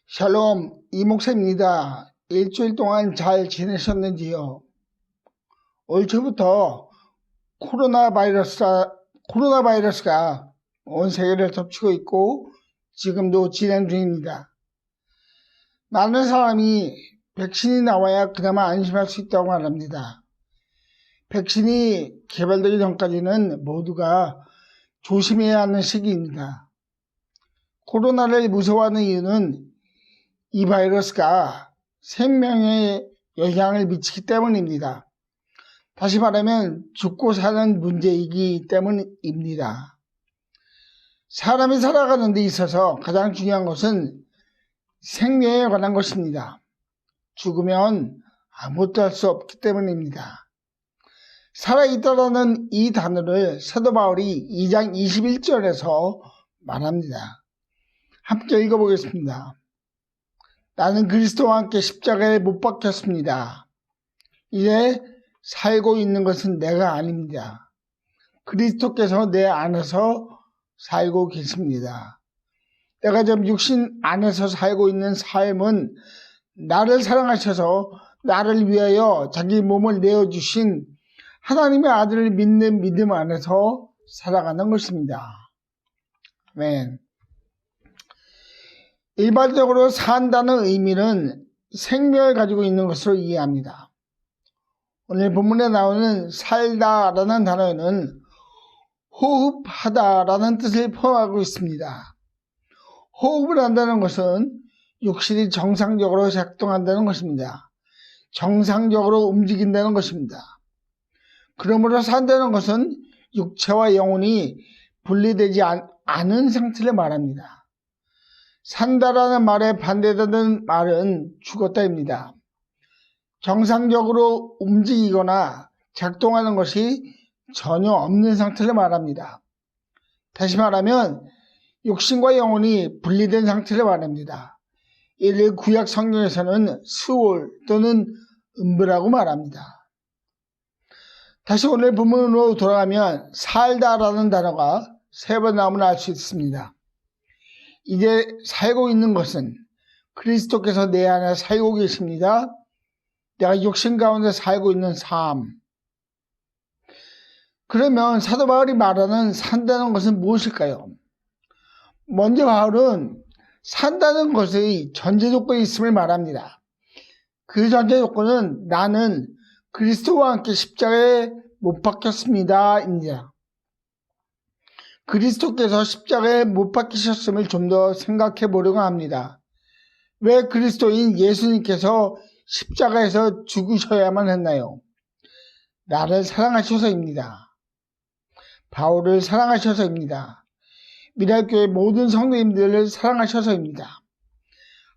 샬롬, 이목사입니다. 일주일 동안 잘 지내셨는지요? 올 초부터 코로나 바이러스가 온 세계를 덮치고 있고 지금도 진행 중입니다. 많은 사람이 백신이 나와야 그나마 안심할 수 있다고 말합니다. 백신이 개발되기 전까지는 모두가 조심해야 하는 시기입니다. 코로나를 무서워하는 이유는 이 바이러스가 생명에 영향을 미치기 때문입니다. 다시 말하면 죽고 사는 문제이기 때문입니다. 사람이 살아가는 데 있어서 가장 중요한 것은 생명에 관한 것입니다. 죽으면 아무것도 할 수 없기 때문입니다. 살아있다라는 이 단어를 사도 바울이 2장 21절에서 말합니다. 함께 읽어보겠습니다. 나는 그리스도와 함께 십자가에 못 박혔습니다. 이제 살고 있는 것은 내가 아닙니다. 그리스도께서 내 안에서 살고 계십니다. 내가 지금 육신 안에서 살고 있는 삶은 나를 사랑하셔서 나를 위하여 자기 몸을 내어주신 하나님의 아들을 믿는 믿음 안에서 살아가는 것입니다. 아멘. 일반적으로 산다는 의미는 생명을 가지고 있는 것으로 이해합니다. 오늘 본문에 나오는 살다라는 단어에는 호흡하다라는 뜻을 포함하고 있습니다. 호흡을 한다는 것은 육신이 정상적으로 작동한다는 것입니다. 정상적으로 움직인다는 것입니다. 그러므로 산다는 것은 육체와 영혼이 분리되지 않은 상태를 말합니다. 산다라는 말에 반대되는 말은 죽었다입니다. 정상적으로 움직이거나 작동하는 것이 전혀 없는 상태를 말합니다. 다시 말하면 육신과 영혼이 분리된 상태를 말합니다. 이를 구약 성경에서는 스올 또는 음부라고 말합니다. 다시 오늘 본문으로 돌아가면 살다라는 단어가 3번 나오면 알 수 있습니다. 이제 살고 있는 것은 그리스도께서 내 안에 살고 계십니다. 내가 육신 가운데 살고 있는 삶. 그러면 사도 바울이 말하는 산다는 것은 무엇일까요? 먼저 바울은 산다는 것의 전제 조건이 있음을 말합니다. 그 전제 조건은 나는 그리스도와 함께 십자가에 못 박혔습니다. 입니다. 그리스도께서 십자가에 못 박히셨음을 좀 더 생각해 보려고 합니다. 왜 그리스도인 예수님께서 십자가에서 죽으셔야만 했나요? 나를 사랑하셔서입니다. 바울을 사랑하셔서입니다. 미랄교회 모든 성도님들을 사랑하셔서입니다.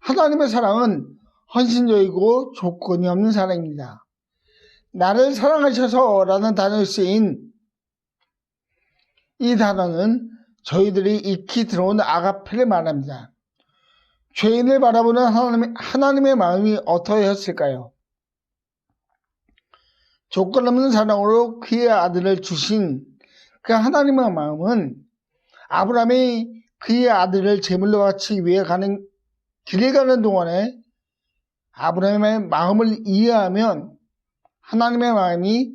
하나님의 사랑은 헌신적이고 조건이 없는 사랑입니다. 나를 사랑하셔서라는 단어에 쓰인 이 단어는 저희들이 익히 들어온 아가페를 말합니다. 죄인을 바라보는 하나님의 마음이 어떠했을까요? 조건 없는 사랑으로 그의 아들을 주신 그 하나님의 마음은 아브라함이 그의 아들을 제물로 바치기 위해 길에 가는 동안에 아브라함의 마음을 이해하면 하나님의 마음이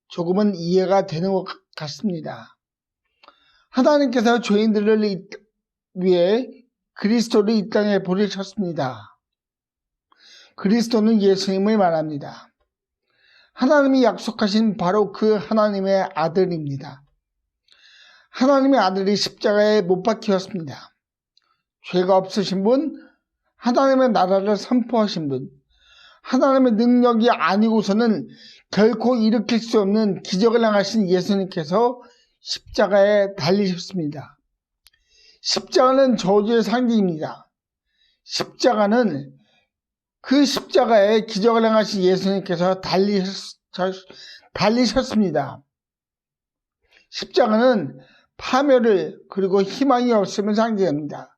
조금은 이해가 되는 것 같습니다. 하나님께서 죄인들을 위해 그리스도를 이 땅에 보내셨습니다. 그리스도는 예수님을 말합니다. 하나님이 약속하신 바로 그 하나님의 아들입니다. 하나님의 아들이 십자가에 못 박히었습니다. 죄가 없으신 분, 하나님의 나라를 선포하신 분, 하나님의 능력이 아니고서는 결코 일으킬 수 없는 기적을 행하신 예수님께서 십자가에 달리셨습니다. 십자가는 저주의 상징입니다. 십자가는 그 십자가에 기적을 행하신 예수님께서 달리셨습니다. 십자가는 파멸을 그리고 희망이 없음을 상징합니다.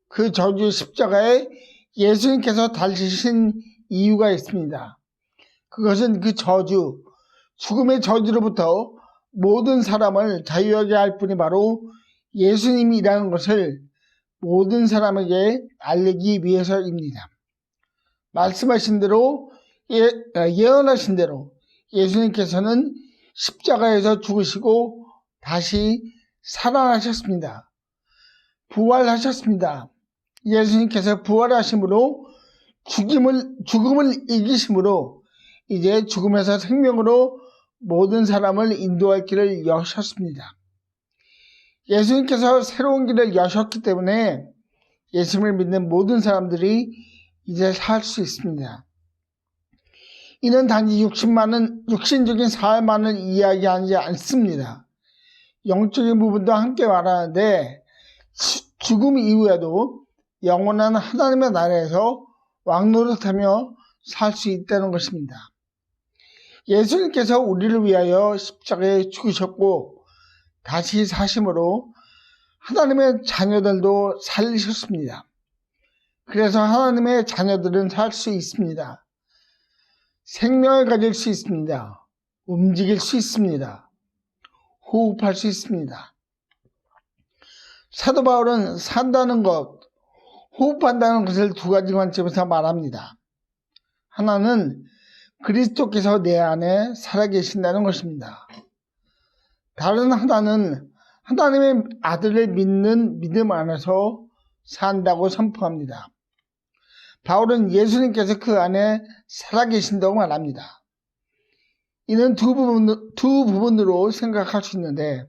그 저주의 십자가에 예수님께서 달리신 이유가 있습니다. 그것은 그 저주, 죽음의 저주로부터 모든 사람을 자유하게 할 분이 바로 예수님이라는 것을 모든 사람에게 알리기 위해서입니다. 말씀하신 대로 예언하신 대로 예수님께서는 십자가에서 죽으시고 다시 살아나셨습니다. 부활하셨습니다. 예수님께서 부활하심으로 죽음을 이기심으로 이제 죽음에서 생명으로 모든 사람을 인도할 길을 여셨습니다. 예수님께서 새로운 길을 여셨기 때문에 예수님을 믿는 모든 사람들이 이제 살 수 있습니다. 이는 단지 육신적인 삶만을 이야기하지 않습니다. 영적인 부분도 함께 말하는데 죽음 이후에도 영원한 하나님의 나라에서 왕노릇하며 살 수 있다는 것입니다. 예수님께서 우리를 위하여 십자가에 죽으셨고 다시 사심으로 하나님의 자녀들도 살리셨습니다. 그래서 하나님의 자녀들은 살 수 있습니다. 생명을 가질 수 있습니다. 움직일 수 있습니다. 호흡할 수 있습니다. 사도 바울은 산다는 것, 호흡한다는 것을 두 가지 관점에서 말합니다. 하나는 그리스도께서 내 안에 살아계신다는 것입니다. 다른 하나는 하나님의 아들을 믿는 믿음 안에서 산다고 선포합니다. 바울은 예수님께서 그 안에 살아계신다고 말합니다. 이는 두 부분으로 생각할 수 있는데,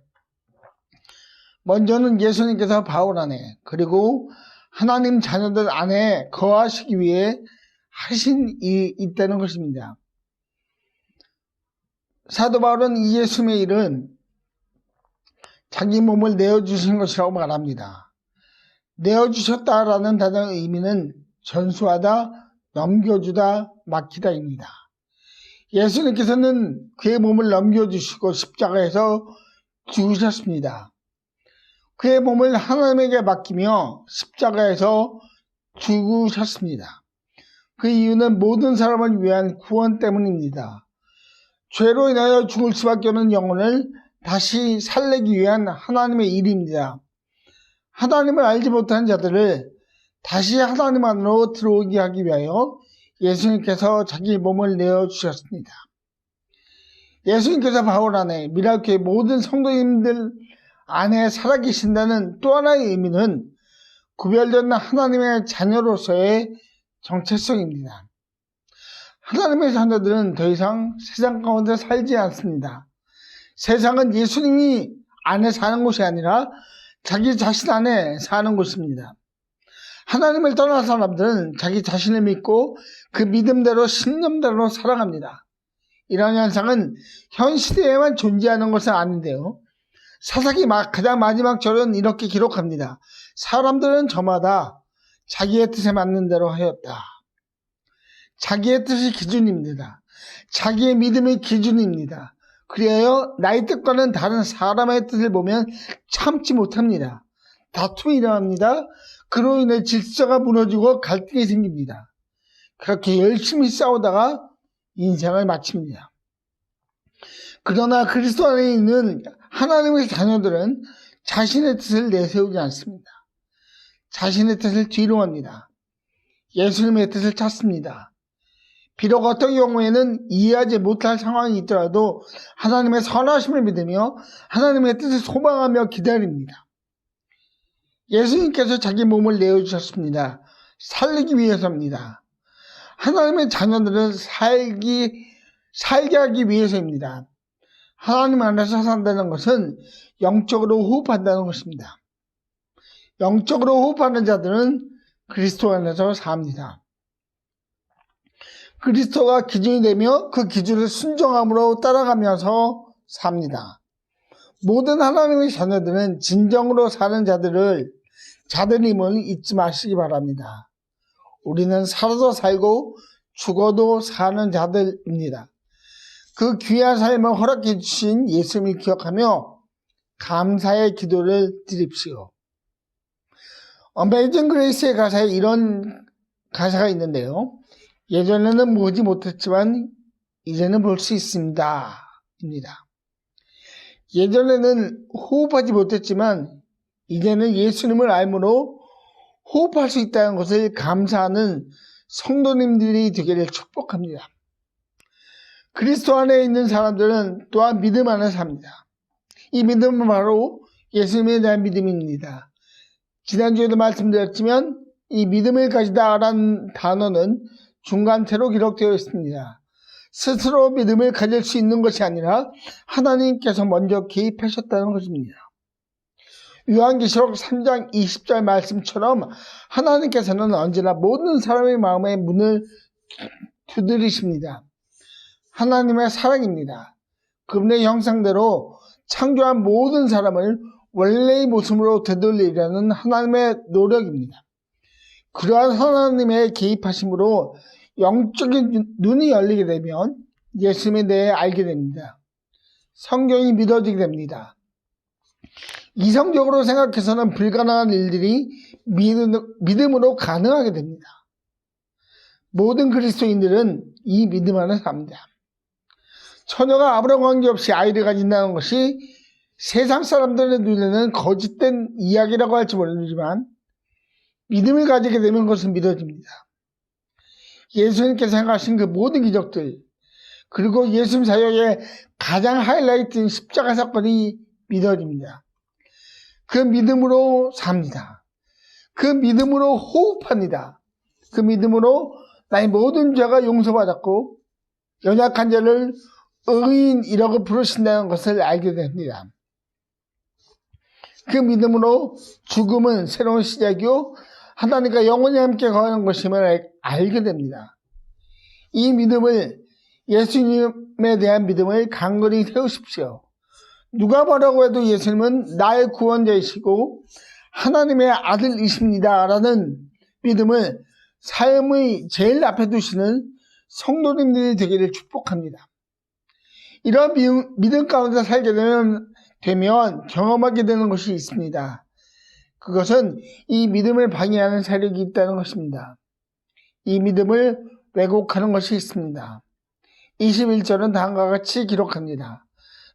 먼저는 예수님께서 바울 안에 그리고 하나님 자녀들 안에 거하시기 위해 하신 일이 있다는 것입니다. 사도 바울은 이 예수님의 일은 자기 몸을 내어주신 것이라고 말합니다. 내어주셨다라는 단어의 의미는 전수하다, 넘겨주다, 맡기다입니다. 예수님께서는 그의 몸을 넘겨주시고 십자가에서 죽으셨습니다. 그의 몸을 하나님에게 맡기며 십자가에서 죽으셨습니다. 그 이유는 모든 사람을 위한 구원 때문입니다. 죄로 인하여 죽을 수밖에 없는 영혼을 다시 살리기 위한 하나님의 일입니다. 하나님을 알지 못하는 자들을 다시 하나님 안으로 들어오게 하기 위하여 예수님께서 자기 몸을 내어주셨습니다. 예수님께서 바울 안에 미라교회 모든 성도님들 안에 살아계신다는 또 하나의 의미는 구별된 하나님의 자녀로서의 정체성입니다. 하나님의 자녀들은 더 이상 세상 가운데 살지 않습니다. 세상은 예수님이 안에 사는 곳이 아니라 자기 자신 안에 사는 곳입니다. 하나님을 떠난 사람들은 자기 자신을 믿고 그 믿음대로 신념대로 살아갑니다. 이런 현상은 현 시대에만 존재하는 것은 아닌데요. 사사기 가장 마지막 절은 이렇게 기록합니다. 사람들은 저마다 자기의 뜻에 맞는 대로 하였다. 자기의 뜻이 기준입니다. 자기의 믿음이 기준입니다. 그리하여 나의 뜻과는 다른 사람의 뜻을 보면 참지 못합니다. 다툼이 일어납니다. 그로 인해 질서가 무너지고 갈등이 생깁니다. 그렇게 열심히 싸우다가 인생을 마칩니다. 그러나 그리스도 안에 있는 하나님의 자녀들은 자신의 뜻을 내세우지 않습니다. 자신의 뜻을 뒤로 합니다. 예수님의 뜻을 찾습니다. 비록 어떤 경우에는 이해하지 못할 상황이 있더라도 하나님의 선하심을 믿으며 하나님의 뜻을 소망하며 기다립니다. 예수님께서 자기 몸을 내어주셨습니다. 살리기 위해서입니다. 하나님의 자녀들은 살게 하기 위해서입니다. 하나님 안에서 산다는 것은 영적으로 호흡한다는 것입니다. 영적으로 호흡하는 자들은 그리스도 안에서 삽니다. 그리스도가 기준이 되며 그 기준을 순종함으로 따라가면서 삽니다. 모든 하나님의 자녀들은 진정으로 사는 자들임을 잊지 마시기 바랍니다. 우리는 살아도 살고 죽어도 사는 자들입니다. 그 귀한 삶을 허락해 주신 예수님을 기억하며 감사의 기도를 드립시오. 어메이징 그레이스의 가사에 이런 가사가 있는데요. 예전에는 보지 못했지만 이제는 볼 수 있습니다. 입니다. 예전에는 호흡하지 못했지만 이제는 예수님을 알므로 호흡할 수 있다는 것을 감사하는 성도님들이 되기를 축복합니다. 그리스도 안에 있는 사람들은 또한 믿음 안에 삽니다. 이 믿음은 바로 예수님에 대한 믿음입니다. 지난주에도 말씀드렸지만 이 믿음을 가지다라는 단어는 중간태로 기록되어 있습니다. 스스로 믿음을 가질 수 있는 것이 아니라 하나님께서 먼저 개입하셨다는 것입니다. 요한계시록 3장 20절 말씀처럼 하나님께서는 언제나 모든 사람의 마음의 문을 두드리십니다. 하나님의 사랑입니다. 그분의 형상대로 창조한 모든 사람을 원래의 모습으로 되돌리려는 하나님의 노력입니다. 그러한 하나님의 개입하심으로 영적인 눈이 열리게 되면 예수님에 대해 알게 됩니다. 성경이 믿어지게 됩니다. 이성적으로 생각해서는 불가능한 일들이 믿음으로 가능하게 됩니다. 모든 그리스도인들은 이 믿음 안에 삽니다. 처녀가 아무런 관계없이 아이를 가진다는 것이 세상 사람들의 눈에는 거짓된 이야기라고 할지 모르지만 믿음을 가지게 되면 그것은 믿어집니다. 예수님께서 행하신 그 모든 기적들, 그리고 예수님 사역의 가장 하이라이트인 십자가 사건이 믿어집니다. 그 믿음으로 삽니다. 그 믿음으로 호흡합니다. 그 믿음으로 나의 모든 죄가 용서받았고 연약한 자를 의인이라고 부르신다는 것을 알게 됩니다. 그 믿음으로 죽음은 새로운 시작이요 하나님과 영원히 함께 거하는 것임을 알게 됩니다. 이 믿음을, 예수님에 대한 믿음을 강건히 세우십시오. 누가 뭐라고 해도 예수님은 나의 구원자이시고 하나님의 아들이십니다 라는 믿음을 삶의 제일 앞에 두시는 성도님들이 되기를 축복합니다. 이런 믿음 가운데 살게 되면 경험하게 되는 것이 있습니다. 그것은 이 믿음을 방해하는 세력이 있다는 것입니다. 이 믿음을 왜곡하는 것이 있습니다. 21절은 다음과 같이 기록합니다.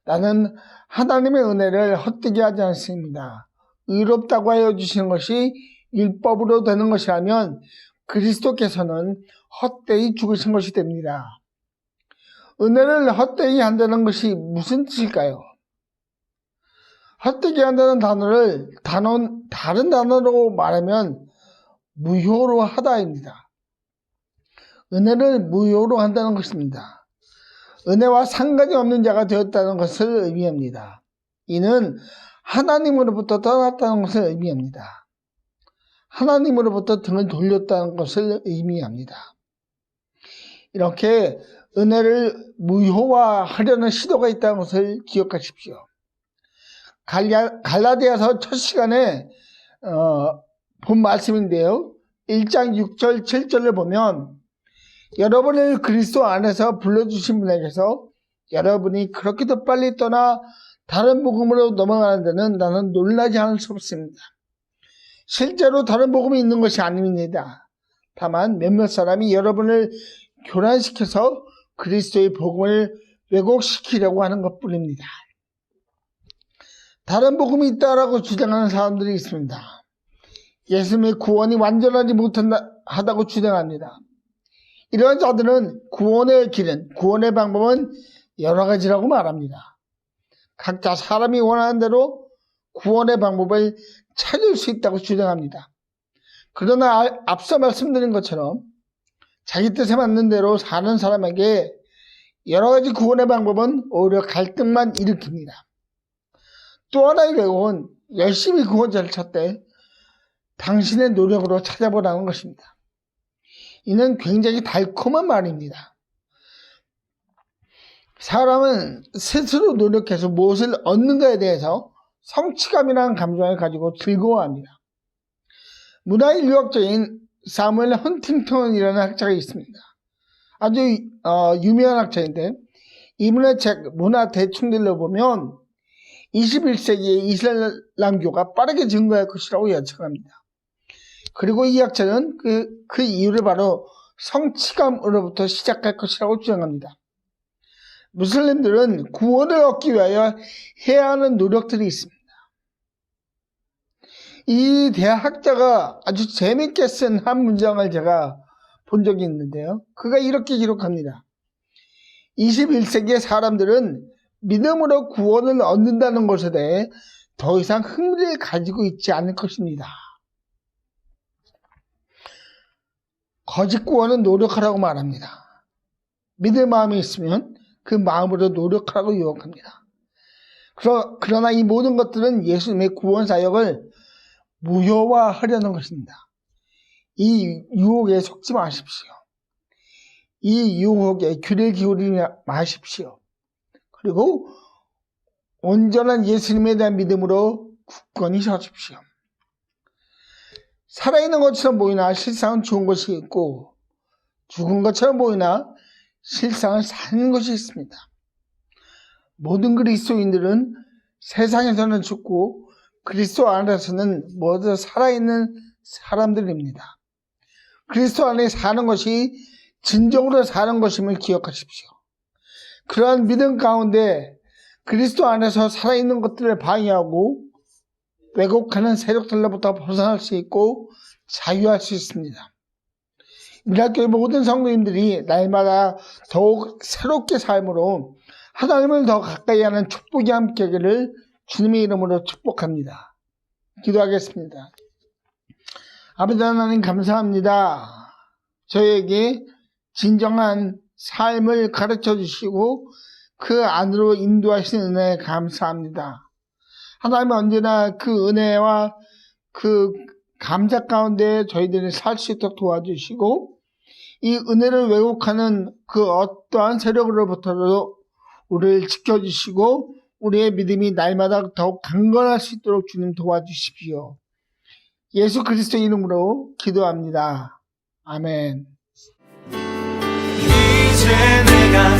나는 하나님의 은혜를 헛되게 하지 않습니다. 의롭다고 하여 주시는 것이 율법으로 되는 것이라면 그리스도께서는 헛되이 죽으신 것이 됩니다. 은혜를 헛되이 한다는 것이 무슨 뜻일까요? 헛되게 한다는 단어를 다른 단어로 말하면 무효로 하다입니다. 은혜를 무효로 한다는 것입니다. 은혜와 상관이 없는 자가 되었다는 것을 의미합니다. 이는 하나님으로부터 떠났다는 것을 의미합니다. 하나님으로부터 등을 돌렸다는 것을 의미합니다. 이렇게 은혜를 무효화하려는 시도가 있다는 것을 기억하십시오. 갈라디아서 첫 시간에 본 말씀인데요. 1장 6절 7절을 보면 여러분을 그리스도 안에서 불러주신 분에게서 여러분이 그렇게도 빨리 떠나 다른 복음으로 넘어가는 데는 나는 놀라지 않을 수 없습니다. 실제로 다른 복음이 있는 것이 아닙니다. 다만 몇몇 사람이 여러분을 교란시켜서 그리스도의 복음을 왜곡시키려고 하는 것뿐입니다. 다른 복음이 있다라고 주장하는 사람들이 있습니다. 예수님의 구원이 완전하지 못하다고 주장합니다. 이러한 자들은 구원의 길은, 구원의 방법은 여러 가지라고 말합니다. 각자 사람이 원하는 대로 구원의 방법을 찾을 수 있다고 주장합니다. 그러나 앞서 말씀드린 것처럼 자기 뜻에 맞는 대로 사는 사람에게 여러 가지 구원의 방법은 오히려 갈등만 일으킵니다. 또 하나의 왜곡은 열심히 구원자를 찾되 당신의 노력으로 찾아보라는 것입니다. 이는 굉장히 달콤한 말입니다. 사람은 스스로 노력해서 무엇을 얻는가에 대해서 성취감이라는 감정을 가지고 즐거워합니다. 문화인류학자인 사무엘 헌팅턴이라는 학자가 있습니다. 아주 유명한 학자인데 이분의 책 문화 대충들로 보면 21세기의 이슬람교가 빠르게 증가할 것이라고 예측합니다. 그리고 이 학자는 그 이유를 바로 성취감으로부터 시작할 것이라고 주장합니다. 무슬림들은 구원을 얻기 위하여 해야 하는 노력들이 있습니다. 이 대학자가 아주 재밌게 쓴 한 문장을 제가 본 적이 있는데요. 그가 이렇게 기록합니다. 21세기의 사람들은 믿음으로 구원을 얻는다는 것에 대해 더 이상 흥미를 가지고 있지 않을 것입니다. 거짓 구원은 노력하라고 말합니다. 믿을 마음이 있으면 그 마음으로 노력하라고 유혹합니다. 그러나 이 모든 것들은 예수님의 구원 사역을 무효화하려는 것입니다. 이 유혹에 속지 마십시오. 이 유혹에 귀를 기울이지 마십시오. 그리고 온전한 예수님에 대한 믿음으로 굳건히 서십시오. 살아있는 것처럼 보이나 실상은 죽은 것이 있고, 죽은 것처럼 보이나 실상은 사는 것이 있습니다. 모든 그리스도인들은 세상에서는 죽고 그리스도 안에서는 모두 살아있는 사람들입니다. 그리스도 안에 사는 것이 진정으로 사는 것임을 기억하십시오. 그러한 믿음 가운데 그리스도 안에서 살아있는 것들을 방해하고 왜곡하는 세력들로부터 벗어날 수 있고 자유할 수 있습니다. 미라교회 모든 성도님들이 날마다 더욱 새롭게 삶으로 하나님을 더 가까이 하는 축복이 함께하기를 주님의 이름으로 축복합니다. 기도하겠습니다. 아버지 하나님 감사합니다. 저에게 진정한 삶을 가르쳐 주시고 그 안으로 인도하시는 은혜에 감사합니다. 하나님 언제나 그 은혜와 그 감사 가운데 저희들이 살 수 있도록 도와주시고 이 은혜를 왜곡하는 그 어떠한 세력으로부터도 우리를 지켜주시고 우리의 믿음이 날마다 더욱 강건할 수 있도록 주님 도와주십시오. 예수 그리스도 이름으로 기도합니다. 아멘. 이제 내가